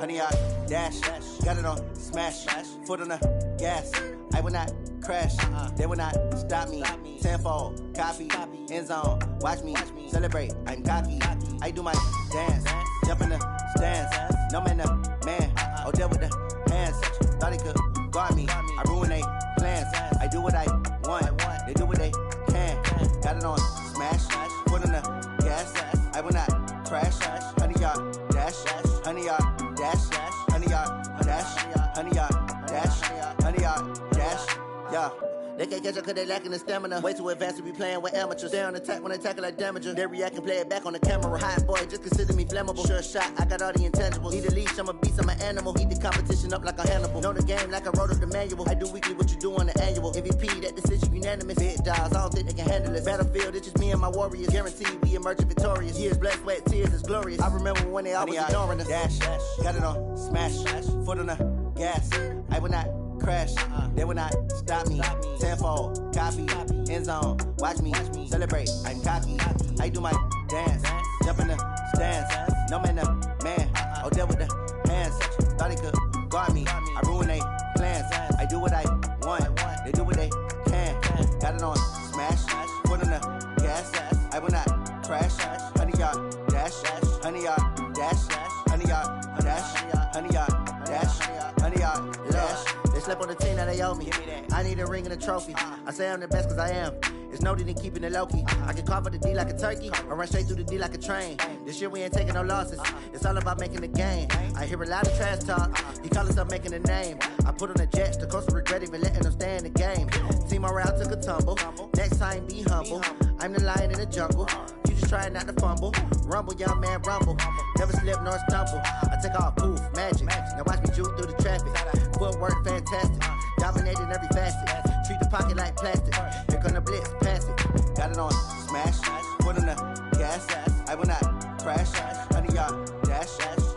100 yard dash. Got it on smash. Foot on the gas. I will not crash. They will not stop me. Tenfold, copy, end zone. Watch me celebrate. I'm cocky. I do my dance. Jump in the stands. No man, the man. Odell with the hands. Thought he could guard me. I ruin they plans. I do what I want. They do what they can. Got it on smash. Foot on the gas. I will not crash. 100 yard dash. 100 yard dash. 100 yard dash. 100 yard dash. 100 yard dash. Yeah. They can't catch up cause they lacking the stamina. Way too advanced to be playing with amateurs. Stay on attack when they tackle like damager. They react and play it back on the camera. Hot boy, just consider me flammable. Sure shot, I got all the intangibles. Need a leash, I'm a beast, I'm an animal. Eat the competition up like a Hannibal. Know the game like I wrote up the manual. I do weekly what you do on the annual. MVP, that decision unanimous. Big dogs, I don't think they can handle it. Battlefield, it's just me and my warriors. Guaranteed we emerge victorious. Years, blood, sweat, tears, it's glorious. I remember when they always ignoring us. Dash, got it on smash. Foot on the gas. I will not crash. They will not stop me. Tenfold, copy, end zone. Watch me celebrate. I'm cocky. I do my dance. Jump in the stands. No man, the man. Odell with the hands. Thought he could guard me. I ruin they plans. I do what I want. They do what they can. Got it on smash. Foot on the gas. I will not crash. 100 yard dash. 100 yard dash. 100 yard dash. 100 yard dash. 100 yard dash. They slept on the team that they owe me. I need a ring and a trophy. I say I'm the best cause I am. It's no need in keeping it low-key. I can carve up the D like a turkey or run straight through the D like a train. This year we ain't taking no losses. It's all about making the game. I hear a lot of trash talk. He call himself making a name. I put on the Jets. The coach will regret even letting them stay in the game. Team morale took a tumble. Next time be humble. I'm the lion in the jungle. You just trying not to fumble. Rumble, young man, rumble. Never slip nor stumble. I take off, poof, magic. Now watch me juke through the traffic. Footwork fantastic. Dominating every facet. Treat the pocket like plastic. Here come the blitz, pass it. Got it on smash. Foot on the gas. I will not crash. 100 yard dash.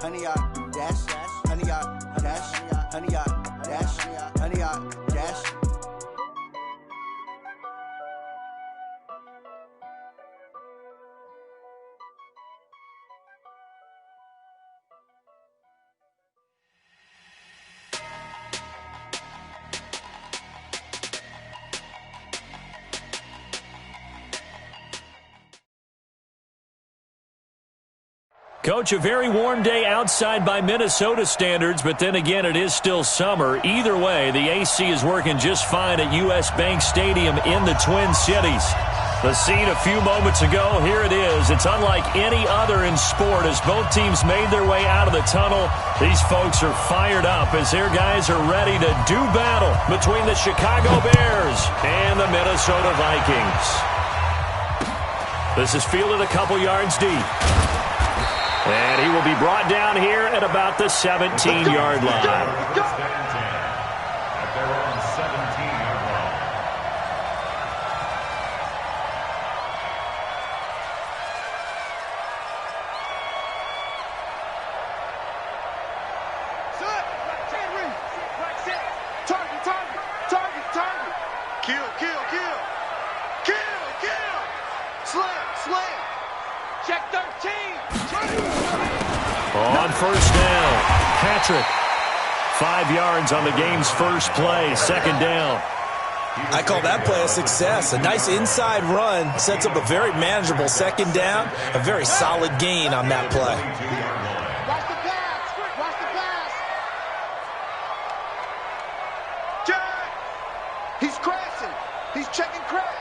100 yard dash. 100 yard dash. 100 yard dash. 100 yard dash. Coach, a very warm day outside by Minnesota standards, but then again, it is still summer. Either way, the AC is working just fine at U.S. Bank Stadium in the Twin Cities. The scene a few moments ago, here it is. It's unlike any other in sport as both teams made their way out of the tunnel. These folks are fired up as their guys are ready to do battle between the Chicago Bears and the Minnesota Vikings. This is fielded a couple yards deep. And he will be brought down here at about the 17-yard line. On first down, Patrick. 5 yards on the game's first play, second down. I call that play a success. A nice inside run sets up a very manageable second down. A very solid gain on that play. Watch the pass. Watch the pass. Jack! He's crashing. He's checking crack.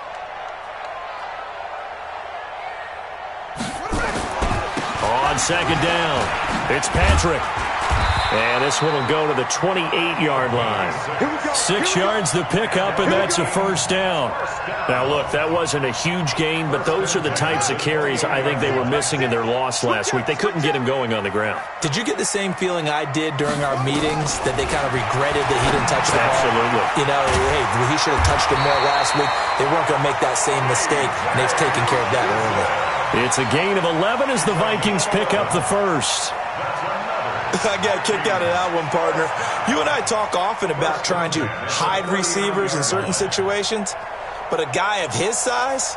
On second down, it's Patrick. And this one will go to the 28-yard line. 6 yards the pickup, and that's a first down. Now, look, that wasn't a huge gain, but those are the types of carries I think they were missing in their loss last week. They couldn't get him going on the ground. Did you get the same feeling I did during our meetings, that they kind of regretted that he didn't touch the ball? Absolutely. You know, hey, he should have touched him more last week. They weren't going to make that same mistake, and they've taken care of that early. It's a gain of 11 as the Vikings pick up the first. I got a kick out of that one, partner. You and I talk often about trying to hide receivers in certain situations, but a guy of his size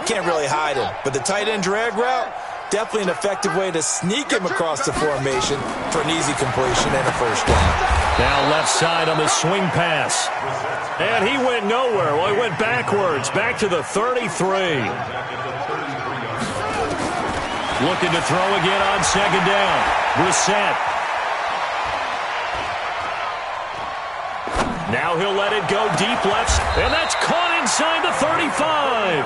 can't really hide him. But the tight end drag route, definitely an effective way to sneak him across the formation for an easy completion and a first down. Now left side on the swing pass. And he went nowhere. Well, he went backwards, back to the 33. Looking to throw again on second down. Brissett. Now he'll let it go deep left, and that's caught inside the 35.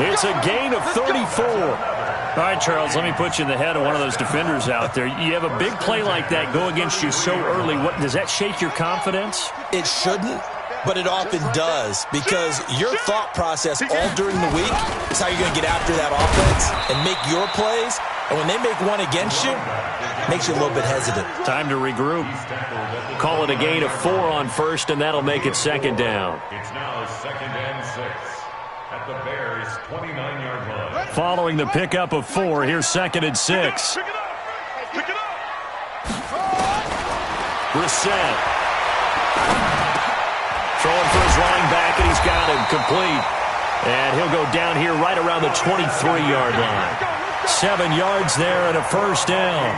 It's a gain of 34. All right, Charles, let me put you in the head of one of those defenders out there. You have a big play like that go against you so early. What does that shake your confidence? It shouldn't, but it often does, because your thought process all during the week is how you're going to get after that offense and make your plays. And when they make one against you, it makes you a little bit hesitant. Time to regroup. Call it a gain of 4 on first, and that'll make it second down. It's now 2nd and 6 at the Bears' 29-yard line. Following the pickup of 4, here's 2nd and 6. Pick it up! Pick it up! Brissett. Throwing for his running back, and he's got him complete. And he'll go down here right around the 23-yard line. 7 yards there and a first down.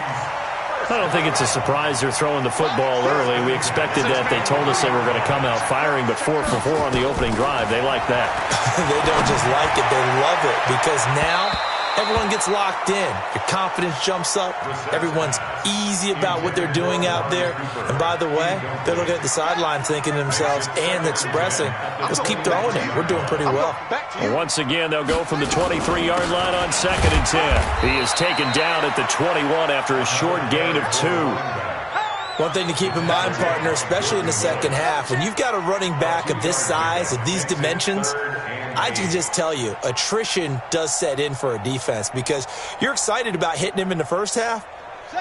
I don't think it's a surprise they're throwing the football early. We expected that. They told us they were going to come out firing, but 4 for 4 on the opening drive. They like that. They don't just like it, they love it, because now everyone gets locked in. Your confidence jumps up. Everyone's easy about what they're doing out there. And by the way, they're looking at the sideline thinking to themselves and expressing, let's keep throwing it. We're doing pretty well. Once again, they'll go from the 23-yard line on 2nd and 10. He is taken down at the 21 after a short gain of 2. One thing to keep in mind, partner, especially in the second half, when you've got a running back of this size, of these dimensions, I can just tell you, attrition does set in for a defense, because you're excited about hitting him in the first half.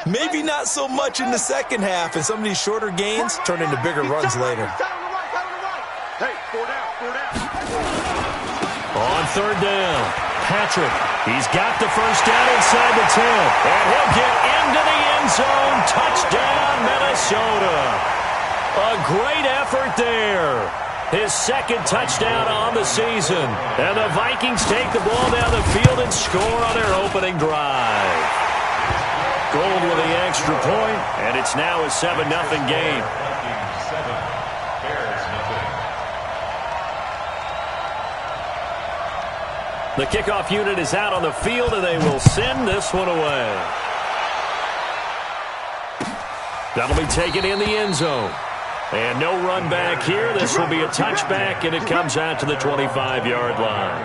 Maybe not so much in the second half, and some of these shorter gains turn into bigger runs later. Hey, 4 down. On 3rd down, Patrick. He's got the first down inside the 10. And he'll get into the end zone. Touchdown, Minnesota. A great effort there. His 2nd touchdown on the season. And the Vikings take the ball down the field and score on their opening drive. Gold with the extra point, and it's now a 7-0 game. The kickoff unit is out on the field, and they will send this one away. That'll be taken in the end zone. And no run back here. This will be a touchback, and it comes out to the 25-yard line.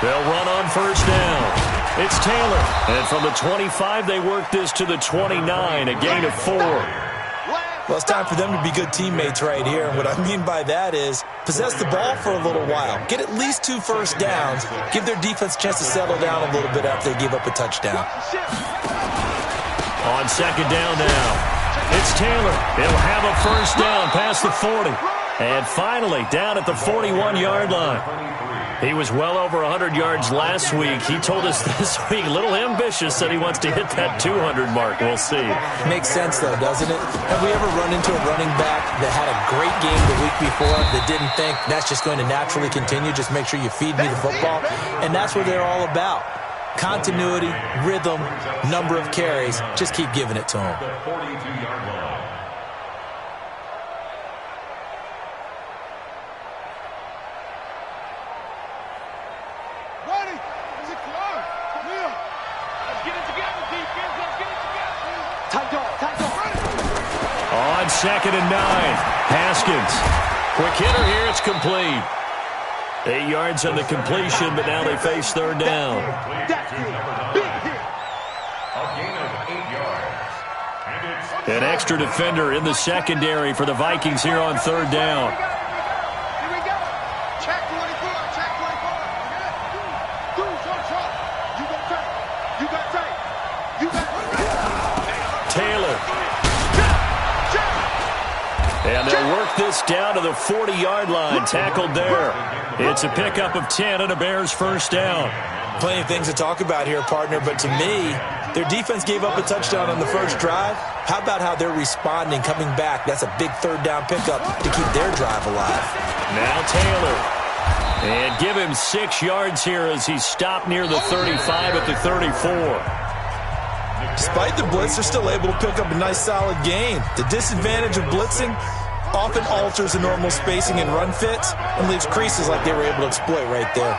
They'll run on first down. It's Taylor. And from the 25, they work this to the 29, a gain of 4. Well, it's time for them to be good teammates right here. And what I mean by that is possess the ball for a little while. Get at least 2 first downs. Give their defense a chance to settle down a little bit after they give up a touchdown. On 2nd down now, it's Taylor. He'll have a first down past the 40. And finally, down at the 41-yard line. He was well over 100 yards last week. He told us this week, a little ambitious, that he wants to hit that 200 mark. We'll see. Makes sense, though, doesn't it? Have we ever run into a running back that had a great game the week before that didn't think that's just going to naturally continue? Just make sure you feed me the football. And that's what they're all about. Continuity, rhythm, number of carries. Just keep giving it to them. On 2nd and 9, Haskins. Quick hitter here, it's complete. 8 yards on the completion, but now they face 3rd down. An extra defender in the secondary for the Vikings here on 3rd down. Here we go. Check 24. Check 24. You got tight. You got tight. You got Taylor. And they'll work this down to the 40-yard line. Tackled there. It's a pickup of 10 and a Bears first down. Plenty of things to talk about here, partner, but to me, Their defense gave up a touchdown on the first drive. How about how they're responding, coming back? That's a big third down pickup to keep their drive alive. Now Taylor. And give him 6 yards here as he's stopped near the 35 at the 34. Despite the blitz, they're still able to pick up a nice solid gain. The disadvantage of blitzing often alters the normal spacing and run fits and leaves creases like they were able to exploit right there.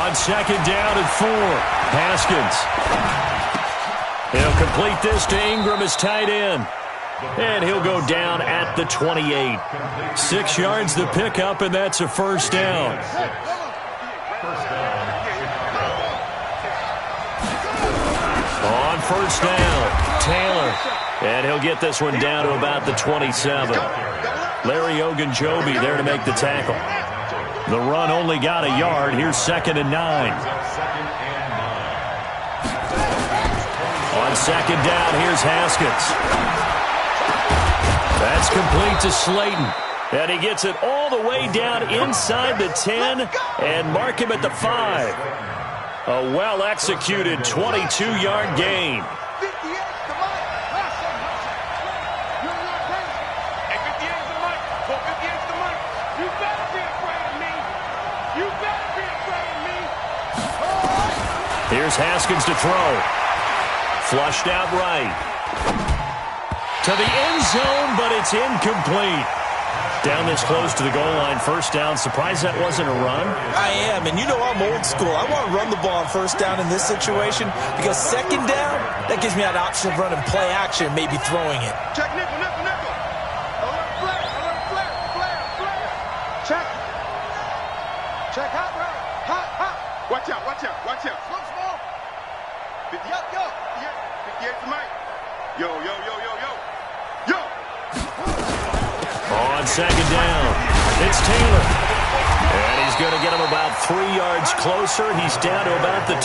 On second down and 4, Haskins. He'll complete this to Ingram as tight end. And he'll go down at the 28. 6 yards the pickup, and that's a first down. On first down, Taylor. And he'll get this one down to about the 27. Larry Ogunjobi there to make the tackle. The run only got a yard. Here's 2nd and 9. On second down, here's Haskins. That's complete to Slayton. And he gets it all the way down inside the 10 and mark him at the 5. A well-executed 22-yard gain. Here's Haskins to throw. Flushed out right. To the end zone, but it's incomplete. Down this close to the goal line, first down. Surprised that wasn't a run? I am, and you know I'm old school. I want to run the ball on first down in this situation because second down, that gives me an option of running play action, maybe throwing it. Check nickel, nickel, nickel. Alert flare, flare. Check. Check hot route. Hot. Watch out. Slow. 50, yo. 58 to Mike. Yo. On second down, it's Taylor. And he's going to get him about 3 yards closer. He's down to about the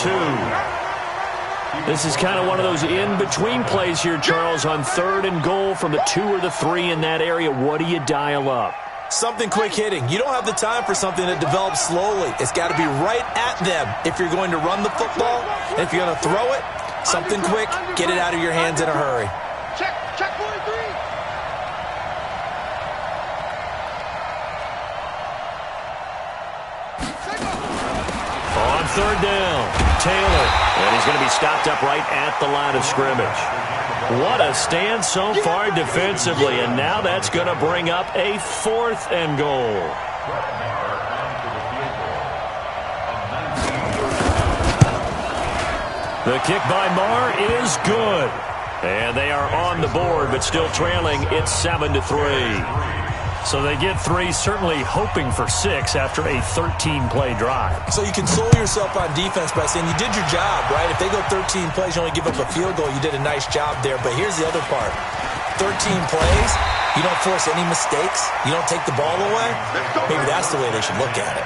2. This is kind of one of those in-between plays here, Charles, on 3rd and goal from the 2 or the 3 in that area. What do you dial up? Something quick hitting. You don't have the time for something that develops slowly. It's got to be right at them if you're going to run the football. And if you're going to throw it, something quick, get it out of your hands in a hurry. Check 43. On 3rd down, Taylor. And he's going to be stopped up right at the line of scrimmage. What a stand so far defensively, and now that's going to bring up a 4th and goal. The kick by Marr is good. And they are on the board, but still trailing. It's 7-3. So they get 3, certainly hoping for 6 after a 13-play drive. So you console yourself on defense by saying you did your job, right? If they go 13 plays, you only give up a field goal, you did a nice job there. But here's the other part. 13 plays, you don't force any mistakes, you don't take the ball away. Maybe that's the way they should look at it.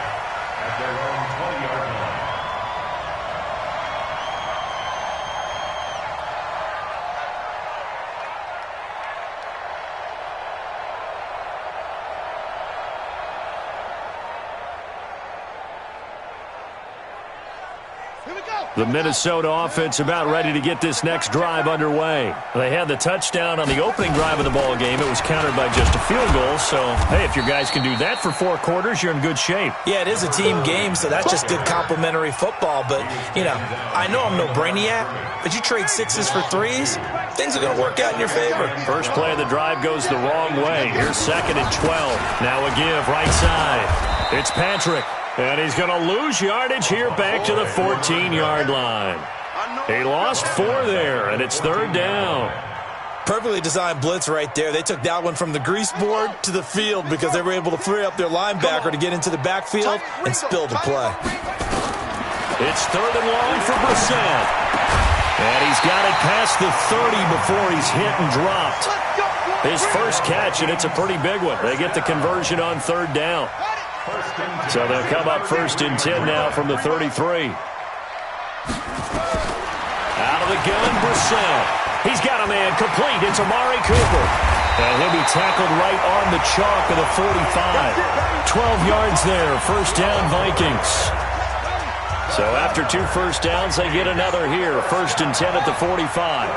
The Minnesota offense about ready to get this next drive underway. They had the touchdown on the opening drive of the ball game. It was countered by just a field goal. So, hey, if your guys can do that for 4 quarters, you're in good shape. Yeah, it is a team game, so that's just good complementary football. But, you know, I know I'm no brainiac, but you trade 6s for 3s, things are going to work out in your favor. First play of the drive goes the wrong way. Here's 2nd and 12. Now a give right side. It's Patrick. And he's going to lose yardage here back to the 14-yard line. He lost 4 there, and it's 3rd down. Perfectly designed blitz right there. They took that one from the grease board to the field because they were able to free up their linebacker to get into the backfield and spill the play. It's 3rd and long for Brissett. And he's got it past the 30 before he's hit and dropped. His first catch, and it's a pretty big one. They get the conversion on 3rd down. So they'll come up 1st and 10 now from the 33. Out of the gun, Brissett. He's got a man complete. It's Amari Cooper. And he'll be tackled right on the chalk of the 45. 12 yards there, first down Vikings. So after 2 first downs, they get another here. 1st and 10 at the 45.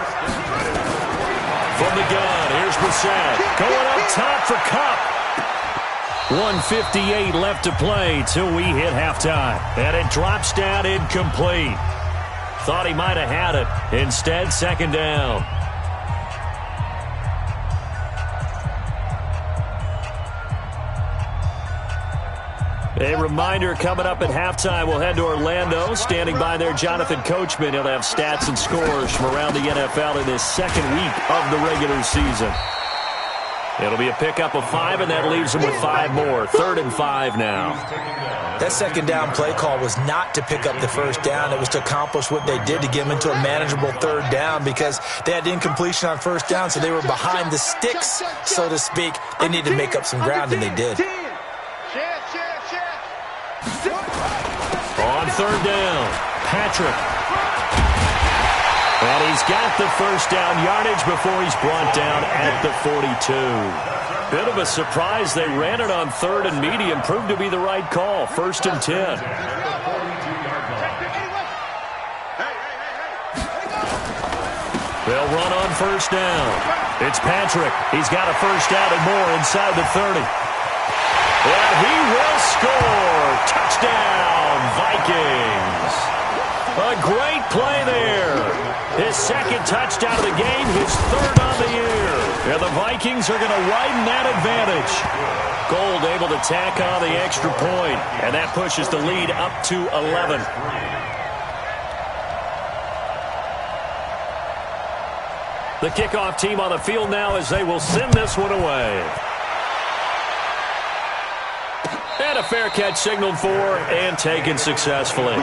From the gun, here's Brissett. Going up top for Kupp. 1:58 left to play till we hit halftime. And it drops down incomplete. Thought he might have had it. Instead, 2nd down. A reminder, coming up at halftime, we'll head to Orlando. Standing by there, Jonathan Coachman. He'll have stats and scores from around the NFL in his 2nd week of the regular season. It'll be a pickup of 5, and that leaves him with 5 more. 3rd and 5 now. That 2nd down play call was not to pick up the 1st down. It was to accomplish what they did to get them into a manageable 3rd down because they had incompletion on 1st down, so they were behind the sticks, so to speak. They needed to make up some ground, and they did. On 3rd down, Patrick. And he's got the 1st down yardage before he's brought down at the 42. Bit of a surprise. They ran it on 3rd and medium. Proved to be the right call. 1st and 10. They'll run on 1st down. It's Patrick. He's got a 1st down and more inside the 30. And he will score. Touchdown, Vikings. A great play there. His 2nd touchdown of the game, his 3rd on the year. And the Vikings are going to widen that advantage. Gold able to tack on the extra point, and that pushes the lead up to 11. The kickoff team on the field now as they will send this one away. And a fair catch signaled for and taken successfully.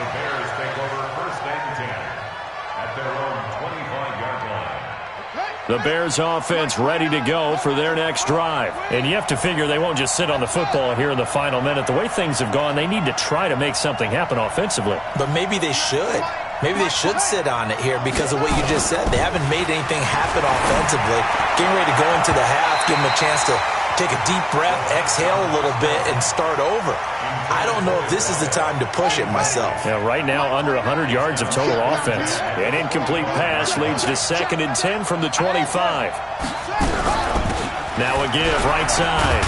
The Bears take over 1st and 10 at their own 25-yard line. The Bears offense ready to go for their next drive. And you have to figure they won't just sit on the football here in the final minute. The way things have gone, they need to try to make something happen offensively. But maybe they should. Maybe they should sit on it here because of what you just said. They haven't made anything happen offensively. Getting ready to go into the half, give them a chance to take a deep breath, exhale a little bit, and start over. I don't know if this is the time to push it myself. Yeah, right now under 100 yards of total offense. An incomplete pass leads to 2nd and 10 from the 25. Now a give right side.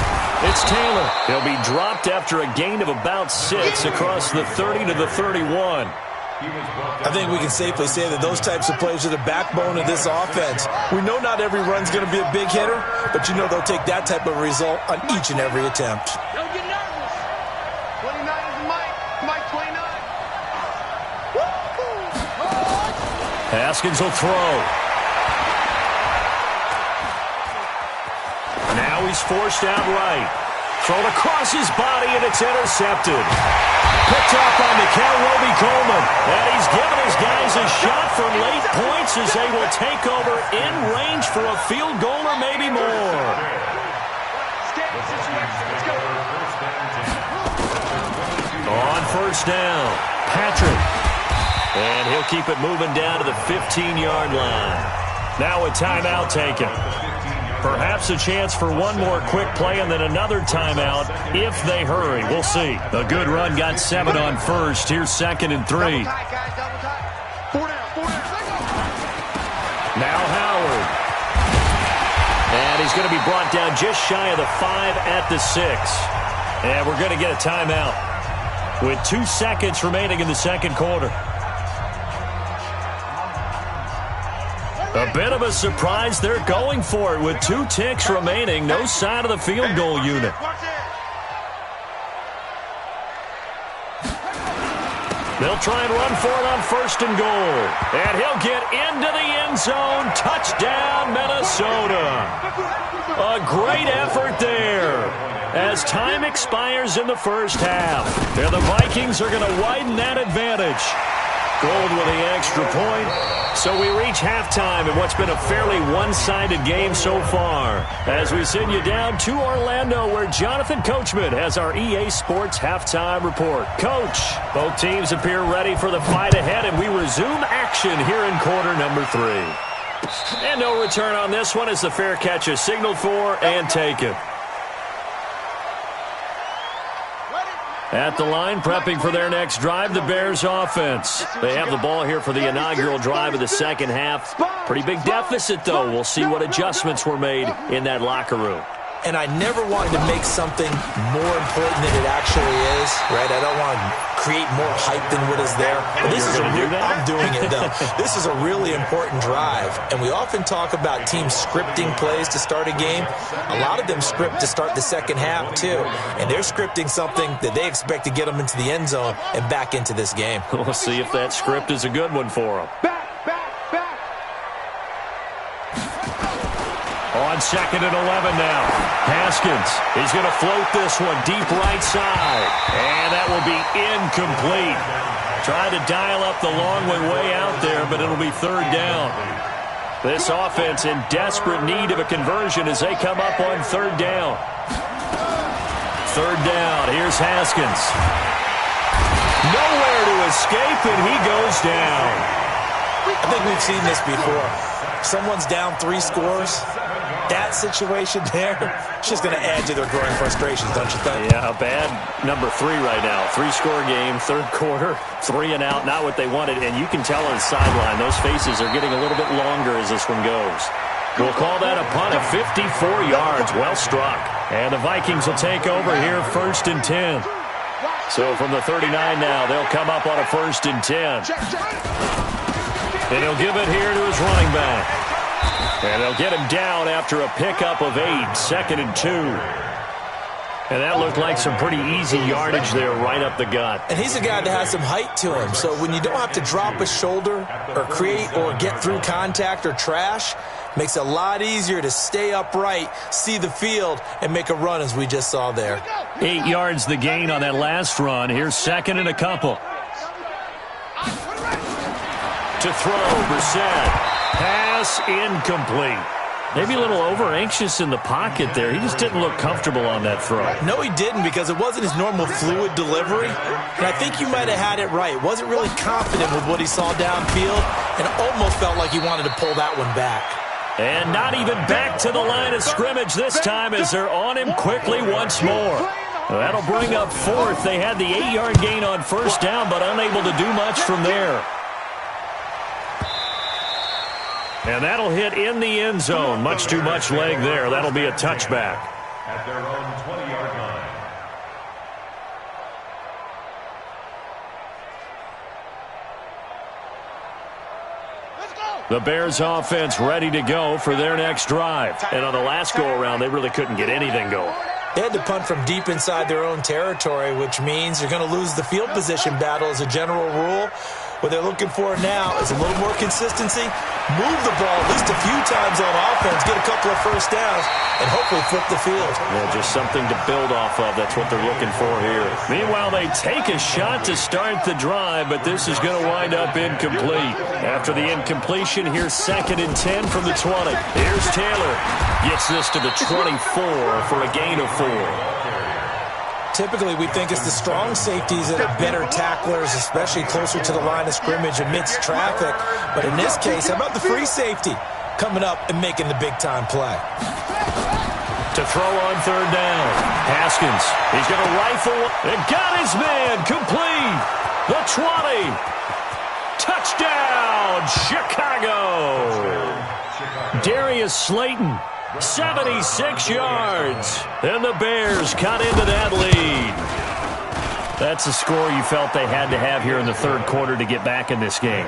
It's Taylor. He'll be dropped after a gain of about 6 across the 30 to the 31. I think we can safely say that those types of plays are the backbone of this offense. We know not every run's going to be a big hitter, but you know they'll take that type of result on each and every attempt. Don't get nervous. 29 is Mike 29. Haskins will throw. Now he's forced out right. Thrown across his body, and it's intercepted. Picked up on the count, Roby Coleman. And he's given his guys a shot for late points as they will take over in range for a field goal or maybe more. On 1st down, Patrick. And he'll keep it moving down to the 15-yard line. Now a timeout taken. Perhaps a chance for one more quick play and then another timeout if they hurry. We'll see. A good run got 7 on 1st. Here's 2nd and 3. Now Howard. And he's going to be brought down just shy of the 5 at the 6. And we're going to get a timeout with 2 seconds remaining in the 2nd quarter. A bit of a surprise. They're going for it with 2 ticks remaining. No sign of the field goal unit. They'll try and run for it on 1st and goal. And he'll get into the end zone. Touchdown, Minnesota. A great effort there as time expires in the 1st half. And the Vikings are going to widen that advantage. Gold with the extra point. So we reach halftime in what's been a fairly one-sided game so far. As we send you down to Orlando where Jonathan Coachman has our EA Sports halftime report. Coach, both teams appear ready for the fight ahead, and we resume action here in quarter number 3. And no return on this one as the fair catch is signaled for and taken. At the line, prepping for their next drive, the Bears offense. They have the ball here for the inaugural drive of the second half. Pretty big deficit, though. We'll see what adjustments were made in that locker room. And I never wanted to make something more important than it actually is, right? I don't want to create more hype than what is there. But this is I'm doing it, though. This is a really important drive. And we often talk about teams scripting plays to start a game. A lot of them script to start the second half, too. And they're scripting something that they expect to get them into the end zone and back into this game. We'll see if that script is a good one for them. On 2nd and 11 now. Haskins is going to float this one deep right side. And that will be incomplete. Trying to dial up the long way out there, but it'll be 3rd down. This offense in desperate need of a conversion as they come up on 3rd down. 3rd down. Here's Haskins. Nowhere to escape, and he goes down. I think we've seen this before. Someone's down 3 scores. That situation there, it's just going to add to their growing frustrations, don't you think? Yeah, a bad number 3 right now. 3-score game, 3rd quarter, 3 and out, not what they wanted. And you can tell on the sideline, those faces are getting a little bit longer as this one goes. We'll call that a punt of 54 yards. Well struck. And the Vikings will take over here 1st and 10. So from the 39 now, they'll come up on a 1st and 10. And he'll give it here to his running back. And they'll get him down after a pickup of 8, 2nd and 2. And that looked like some pretty easy yardage there right up the gut. And he's a guy that has some height to him. So when you don't have to drop a shoulder or create or get through contact or trash, makes it a lot easier to stay upright, see the field, and make a run as we just saw there. 8 yards the gain on that last run. Here's 2nd and a couple. To throw, Brissett. Pass incomplete. Maybe a little over-anxious in the pocket there. He just didn't look comfortable on that throw. No, he didn't, because it wasn't his normal fluid delivery. And I think you might have had it right. Wasn't really confident with what he saw downfield and almost felt like he wanted to pull that one back. And not even back to the line of scrimmage this time as they're on him quickly once more. That'll bring up 4th. They had the 8-yard gain on 1st down, but unable to do much from there. And that'll hit in the end zone. Much too much leg there. That'll be a touchback. At their own 20-yard line. The Bears offense ready to go for their next drive. And on the last go-around, they really couldn't get anything going. They had to punt from deep inside their own territory, which means you're going to lose the field position battle as a general rule. What they're looking for now is a little more consistency, move the ball at least a few times on offense, get a couple of 1st downs, and hopefully flip the field. Yeah, just something to build off of. That's what they're looking for here. Meanwhile, they take a shot to start the drive, but this is going to wind up incomplete. After the incompletion, here's 2nd and 10 from the 20. Here's Taylor. Gets this to the 24 for a gain of 4. Typically, we think it's the strong safeties that are better tacklers, especially closer to the line of scrimmage amidst traffic. But in this case, how about the free safety coming up and making the big-time play? To throw on 3rd down. Haskins, he's going to rifle and got his man complete. The 20. Touchdown, Chicago. Darius Slayton. 76 yards. And the Bears cut into that lead. That's a score you felt they had to have here in the 3rd quarter to get back in this game.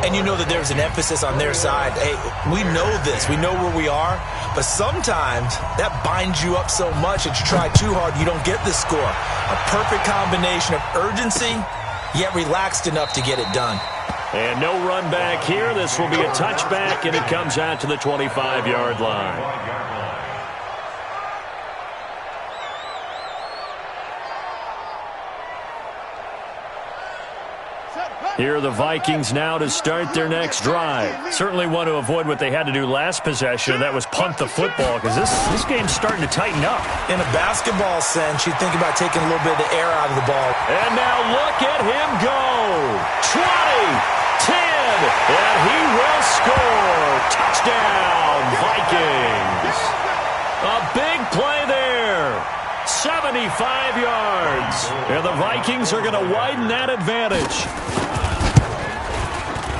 And you know that there's an emphasis on their side. Hey, we know this. We know where we are. But sometimes that binds you up so much that you try too hard, you don't get the score. A perfect combination of urgency, yet relaxed enough to get it done. And no run back here. This will be a touchback, and it comes out to the 25-yard line. Here are the Vikings now to start their next drive. Certainly want to avoid what they had to do last possession, and that was punt the football, because this game's starting to tighten up. In a basketball sense, you think about taking a little bit of the air out of the ball. And now look at him go. 20, 10, good, and he will score. Touchdown, Vikings. A big play there. 75 yards. And the Vikings are going to widen that advantage.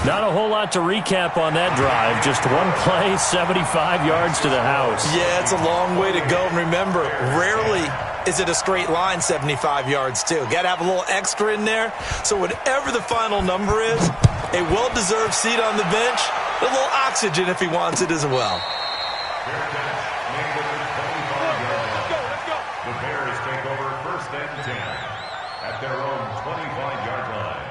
Not a whole lot to recap on that drive. Just one play, 75 yards to the house. Yeah, it's a long way to go. And remember, rarely is it a straight line 75 yards, too. Got to have a little extra in there. So whatever the final number is, a well-deserved seat on the bench, a little oxygen if he wants it as well. The Bears take over 1st and 10 at their own 25-yard line.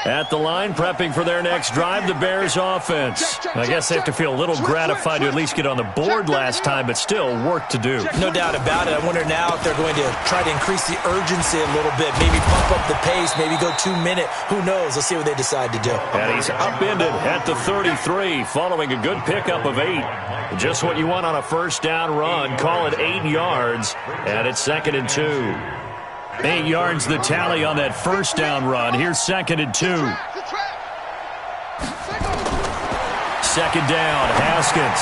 At the line, prepping for their next drive, the Bears offense. I guess they have to feel a little gratified to at least get on the board last time, but still work to do. No doubt about it. I wonder now if they're going to try to increase the urgency a little bit, maybe pump up the pace, maybe go 2-minute. Who knows? Let's see what they decide to do. And he's upended at the 33, following a good pickup of 8. Just what you want on a first down run. Call it 8 yards, and it's 2nd and 2. 8 yards the tally on that first down run. Here's 2nd and 2. 2nd down, Haskins.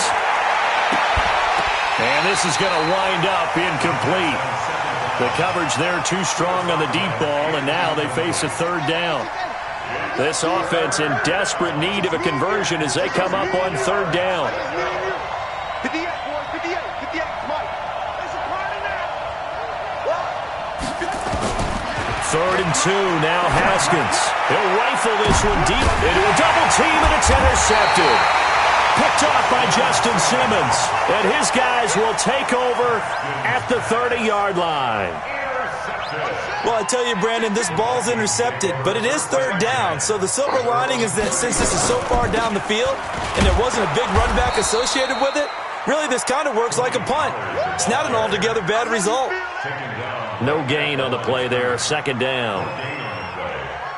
And this is going to wind up incomplete. The coverage there too strong on the deep ball, and now they face a 3rd down. This offense in desperate need of a conversion as they come up on 3rd down. 58, boys, 58, Mike. There's a party now. 3rd and 2, now Haskins. He'll rifle this one deep into a double team, and it's intercepted. Picked off by Justin Simmons. And his guys will take over at the 30-yard line. Well, I tell you, Brandon, this ball's intercepted, but it is 3rd down. So the silver lining is that since this is so far down the field and there wasn't a big run back associated with it, really this kind of works like a punt. It's not an altogether bad result. No gain on the play there, 2nd down.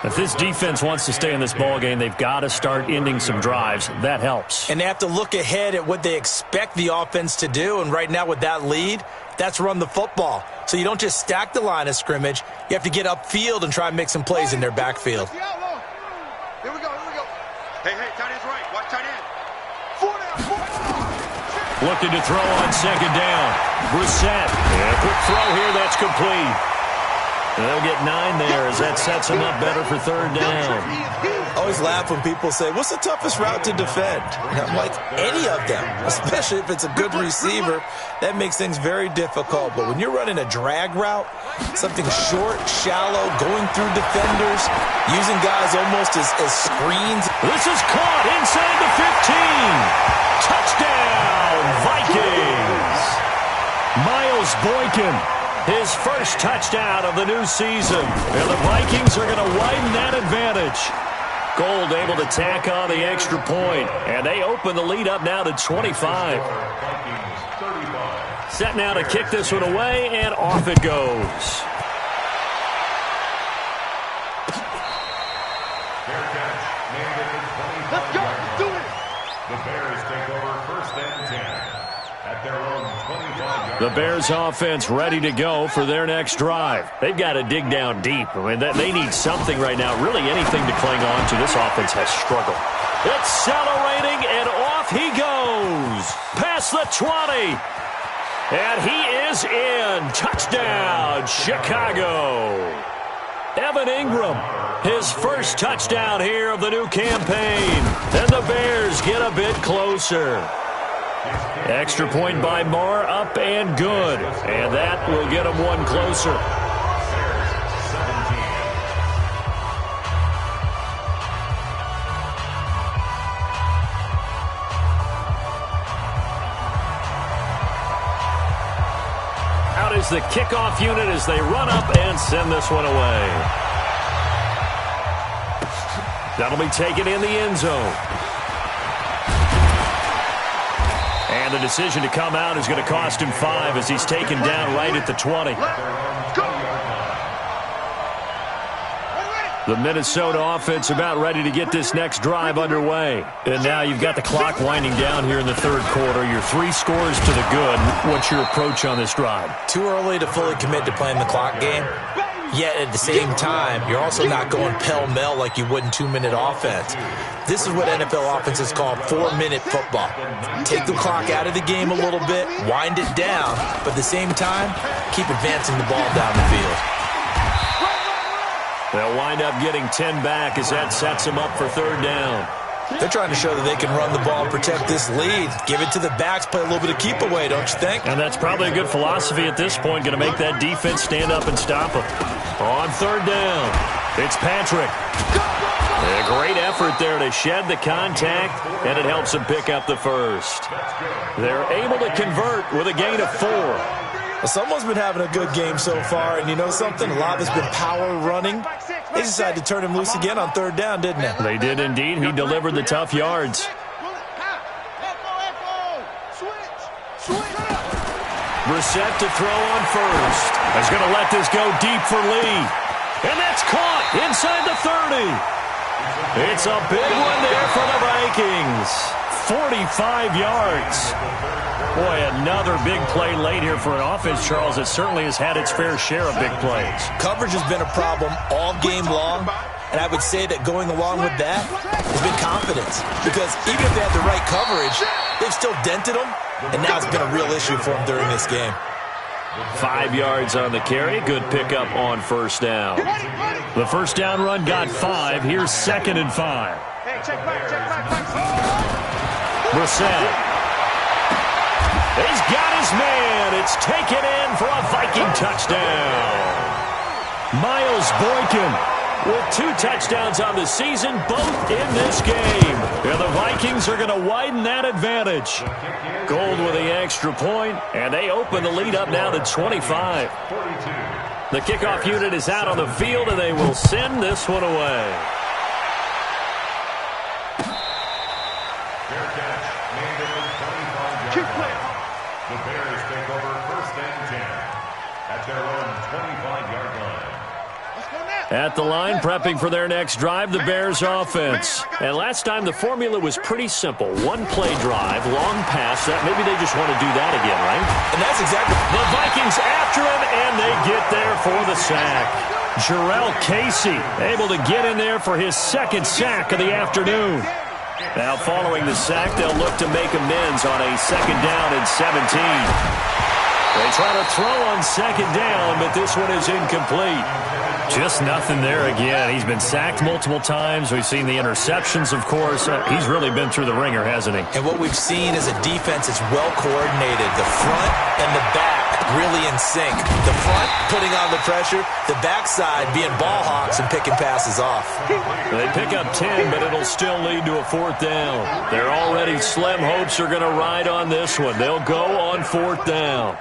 If this defense wants to stay in this ballgame, they've got to start ending some drives. That helps. And they have to look ahead at what they expect the offense to do. And right now with that lead, that's run the football. So you don't just stack the line of scrimmage. You have to get upfield and try and make some plays in their backfield. Here we go. Hey, tight end's right. Watch tight end. 4 down. Looking to throw on 2nd down. Brissett. And a quick throw here. That's complete. And they'll get 9 there as that sets them up better for 3rd down. I always laugh when people say, what's the toughest route to defend? And I'm like, any of them, especially if it's a good receiver. That makes things very difficult. But when you're running a drag route, something short, shallow, going through defenders, using guys almost as screens. This is caught inside the 15. Touchdown, Vikings. Miles Boykin, his first touchdown of the new season. And the Vikings are going to widen that advantage. Gold able to tack on the extra point. And they open the lead up now to 25. Set now to kick this one away, and off it goes. Let's go. Let's do it. The Bears take over 1st and 10 at their own 25-yard. The Bears offense ready to go for their next drive. They've got to dig down deep. I mean, they need something right now, really anything to cling on to. This offense has struggled. Accelerating, and off he goes. Past the 20. And he is in. Touchdown, Chicago. Evan Ingram, his first touchdown here of the new campaign. And the Bears get a bit closer. Extra point by Moore, up and good. And that will get them one closer. Out is the kickoff unit as they run up and send this one away. That'll be taken in the end zone. And the decision to come out is going to cost him 5 as he's taken down right at the 20. The Minnesota offense about ready to get this next drive underway. And now you've got the clock winding down here in the third quarter. You're 3 scores to the good. What's your approach on this drive? Too early to fully commit to playing the clock game. Yet at the same time, you're also not going pell-mell like you would in 2-minute offense. This is what NFL offenses call 4-minute football. Take the clock out of the game a little bit, wind it down, but at the same time, keep advancing the ball down the field. They'll wind up getting 10 back as that sets them up for third down. They're trying to show that they can run the ball and protect this lead. Give it to the backs, play a little bit of keep away, don't you think? And that's probably a good philosophy at this point, going to make that defense stand up and stop them. On third down, it's Patrick. A great effort there to shed the contact, and it helps them pick up the first. They're able to convert with a gain of 4. Well, someone's been having a good game so far, and you know something? A lot of it's been power running. They decided to turn him loose again on third down, didn't they? They did indeed. He delivered the tough yards. Brissett to throw on first. He's going to let this go deep for Lee. And that's caught inside the 30. It's a big one there for the Vikings. 45 yards. Boy, another big play late here for an offense, Charles, that certainly has had its fair share of big plays. Coverage has been a problem all game long, and I would say that going along with that has been confidence. Because even if they had the right coverage, they've still dented them, and now it's been a real issue for them during this game. 5 yards on the carry. Good pickup on first down. The first down run got 5. Here's 2nd and 5. Hey, check back. Brissett. He's got his man. It's taken in for a Viking touchdown. Miles Boykin with 2 touchdowns on the season, both in this game. And the Vikings are going to widen that advantage. Gold with the extra point, and they open the lead up now to 25. The kickoff unit is out on the field, and they will send this one away. Fair catch made at the 25-yard line. The Bears take over 1st and 10 at their own 25-yard line. At the line, prepping for their next drive, the Bears offense. And last time, the formula was pretty simple. 1-play drive, long pass. Maybe they just want to do that again, right? And that's exactly... The Vikings after him, and they get there for the sack. Jarrell Casey able to get in there for his 2nd sack of the afternoon. Now, following the sack, they'll look to make amends on a 2nd down and 17. They try to throw on 2nd down, but this one is incomplete. Just nothing there again. He's been sacked multiple times. We've seen the interceptions, of course. He's really been through the ringer, hasn't he? And what we've seen is a defense that's well coordinated. The front and the back really in sync. The front putting on the pressure, the backside being ball hawks and picking passes off. They pick up 10, but it'll still lead to a 4th down. Their already slim hopes are going to ride on this one. They'll go on 4th down.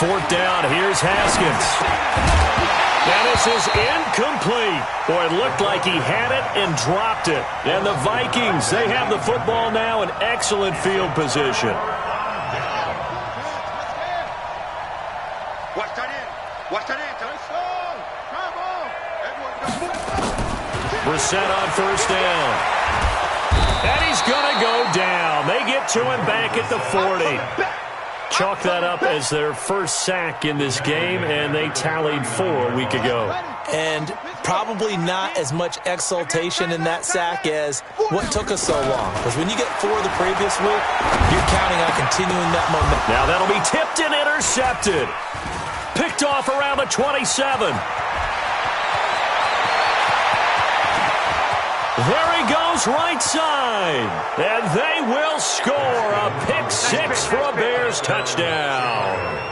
4th down, here's Haskins. And this is incomplete. Boy, it looked like he had it and dropped it. And the Vikings, they have the football now in excellent field position. Watch that in. Brissett on 1st down. And he's going to go down. They get to him back at the 40. Chalk that up as their first sack in this game, and they tallied 4 a week ago. And probably not as much exultation in that sack as what took us so long. Because when you get 4 the previous week, you're counting on continuing that momentum. Now that'll be tipped and intercepted. Picked off around the 27. There he goes, right side. And they will score a pick 6 for a Bears touchdown.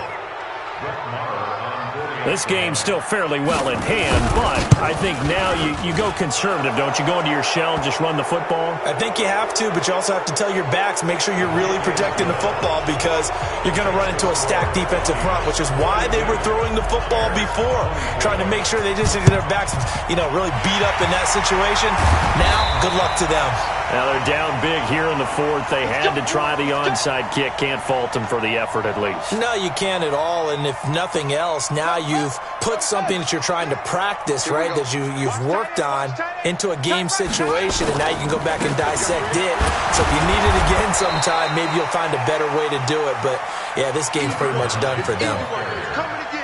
This game's still fairly well in hand, but I think now you go conservative, don't you? Go into your shell and just run the football? I think you have to, but you also have to tell your backs, make sure you're really protecting the football because you're going to run into a stacked defensive front, which is why they were throwing the football before, trying to make sure they just get their backs, really beat up in that situation. Now, good luck to them. Now they're down big here in the fourth. They had to try the onside kick. Can't fault them for the effort at least. No, you can't at all. And if nothing else, now you've put something that you're trying to practice, right, that you've worked on into a game situation, and now you can go back and dissect it. So if you need it again sometime, maybe you'll find a better way to do it. But, yeah, this game's pretty much done for them.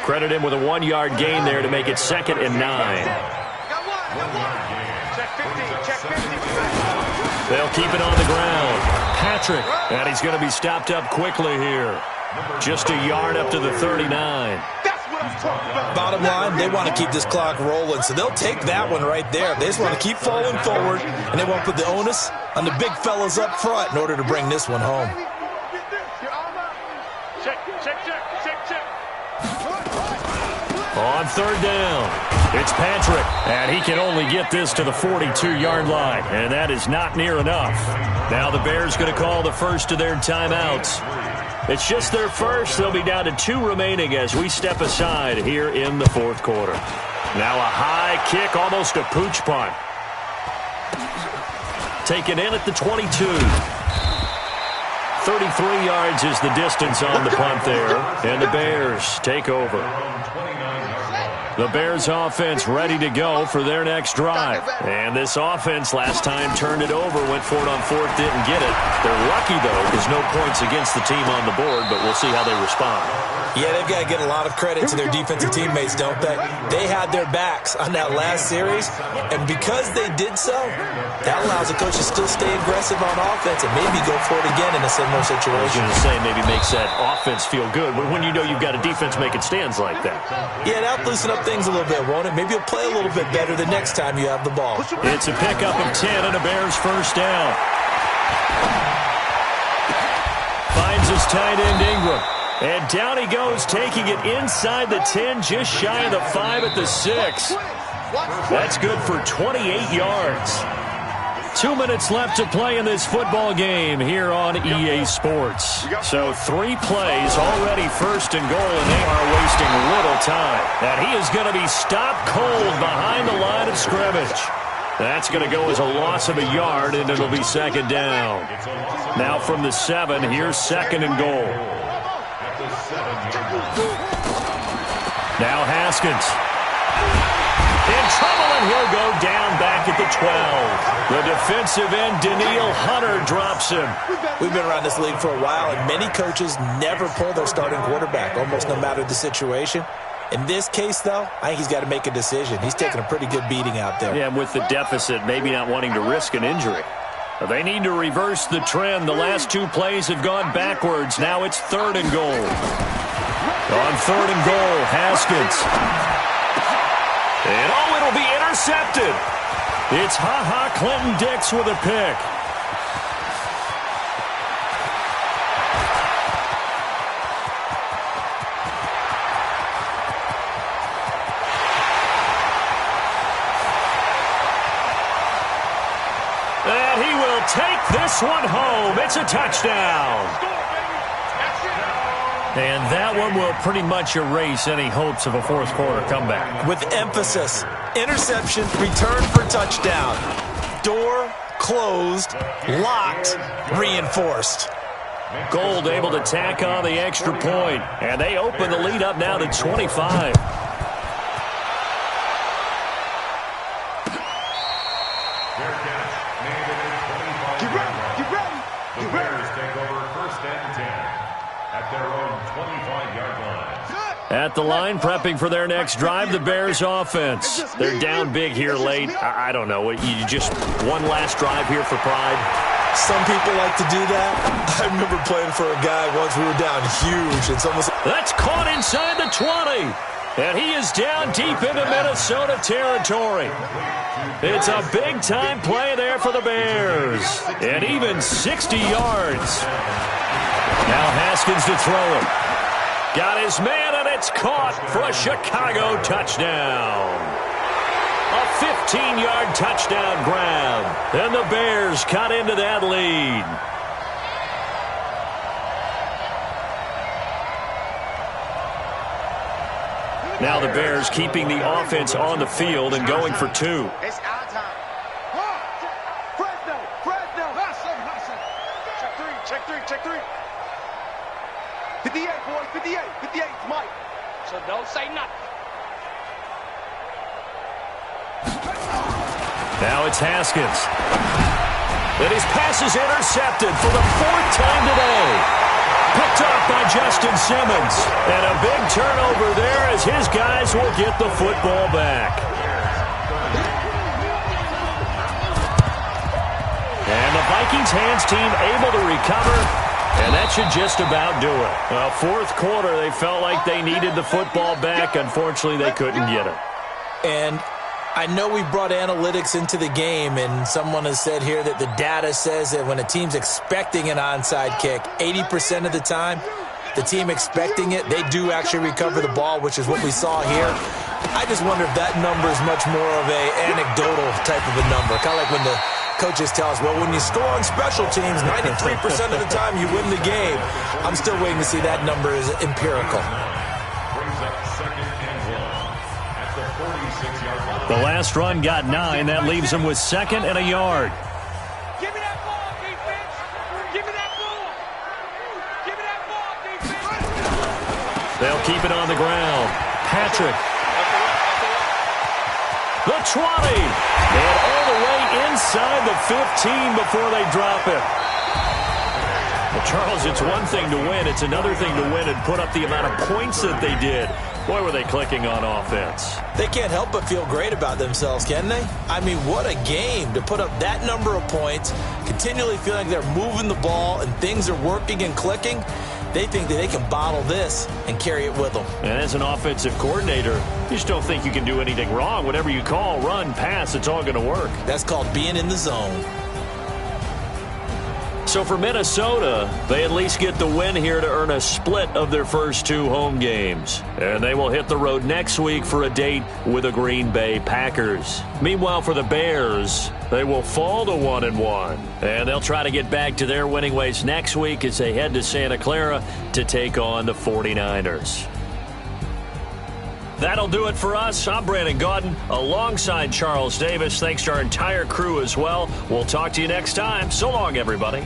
Credit him with a 1-yard gain there to make it 2nd and 9. They'll keep it on the ground. Patrick, and he's going to be stopped up quickly here. Just a yard up to the 39. Bottom line, they want to keep this clock rolling, so they'll take that one right there. They just want to keep falling forward, and they want to put the onus on the big fellas up front in order to bring this one home. On 3rd down, it's Patrick, and he can only get this to the 42-yard line, and that is not near enough. Now the Bears going to call the first of their timeouts. It's just their first. They'll be down to 2 remaining as we step aside here in the fourth quarter. Now a high kick, almost a pooch punt. Taken in at the 22. 33 yards is the distance on the punt there, and the Bears take over. The Bears offense ready to go for their next drive. And this offense last time turned it over, went for it on 4th, didn't get it. They're lucky, though, because no points against the team on the board, but we'll see how they respond. Yeah, they've got to get a lot of credit to their defensive teammates, don't they? They had their backs on that last series, and because they did so, that allows the coach to still stay aggressive on offense and maybe go for it again in a similar situation. I was going to say, maybe makes that offense feel good when you know you've got a defense making stands like that. Yeah, that'll loosen up things a little bit, won't it? Maybe you'll play a little bit better the next time you have the ball. It's a pickup of 10 and a Bears first down. Finds his tight end Ingram. And down he goes, taking it inside the 10, just shy of the 5 at the 6. That's good for 28 yards. 2 minutes left to play in this football game here on EA Sports. So 3 plays, already 1st and goal, and they are wasting little time. And he is going to be stopped cold behind the line of scrimmage. That's going to go as a loss of a yard, and it'll be 2nd down. Now from the 7, here's 2nd and goal. Now Haskins. In trouble, and he'll go down back at the 12. The defensive end, Daniil Hunter, drops him. We've been around this league for a while, and many coaches never pull their starting quarterback, almost no matter the situation. In this case, though, I think he's got to make a decision. He's taking a pretty good beating out there. Yeah, and with the deficit, maybe not wanting to risk an injury. They need to reverse the trend. The last 2 plays have gone backwards. Now it's 3rd and goal. On 3rd and goal, Haskins. And it'll be intercepted. It's Clinton-Dix with a pick. And he will take this one home. It's a touchdown. And that one will pretty much erase any hopes of a fourth quarter comeback. With emphasis, interception, return for touchdown. Door closed, locked, reinforced. Gold able to tack on the extra point. And they open the lead up now to 25. At the line, prepping for their next drive, the Bears offense. They're down big here late. I don't know. You just one last drive here for pride? Some people like to do that. I remember playing for a guy once. We were down huge. It's almost... That's caught inside the 20. And he is down deep into Minnesota territory. It's a big-time play there for the Bears. And even 60 yards. Now Haskins to throw it. Got his man, and it's caught for a Chicago touchdown. A 15-yard touchdown grab. And the Bears cut into that lead. Now the Bears keeping the offense on the field and going for 2. It's our time. Fresno. 58, boys, 58. 58, it's Mike. So don't say nothing. Now it's Haskins. And his pass is intercepted for the 4th time today. Picked up by Justin Simmons. And a big turnover there as his guys will get the football back. And the Vikings hands team able to recover. And that should just about do it. Well, 4th quarter, they felt like they needed the football back. Unfortunately, they couldn't get it. And I know we brought analytics into the game, and someone has said here that the data says that when a team's expecting an onside kick, 80% of the time, the team expecting it, they do actually recover the ball, which is what we saw here. I just wonder if that number is much more of a anecdotal type of a number, kind of like when the coaches tell us, well, when you score on special teams, 93% of the time you win the game. I'm still waiting to see that number is empirical. Brings up 2nd and 1 at the 46-yard line. The last run got 9. That leaves them with 2nd and a yard. Give me that ball, defense. Give me that ball. Give me that ball, defense. They'll keep it on the ground. Patrick. The 20. And all the way inside the 15 before they drop it. Well, Charles, it's one thing to win. It's another thing to win and put up the amount of points that they did. Boy, were they clicking on offense. They can't help but feel great about themselves, can they? I mean, what a game to put up that number of points, continually feeling like they're moving the ball and things are working and clicking. They think that they can bottle this and carry it with them. And as an offensive coordinator, you just don't think you can do anything wrong. Whatever you call, run, pass, it's all going to work. That's called being in the zone. So for Minnesota, they at least get the win here to earn a split of their first 2 home games. And they will hit the road next week for a date with the Green Bay Packers. Meanwhile, for the Bears, they will fall to 1-1. And they'll try to get back to their winning ways next week as they head to Santa Clara to take on the 49ers. That'll do it for us. I'm Brandon Gaudin alongside Charles Davis. Thanks to our entire crew as well. We'll talk to you next time. So long, everybody.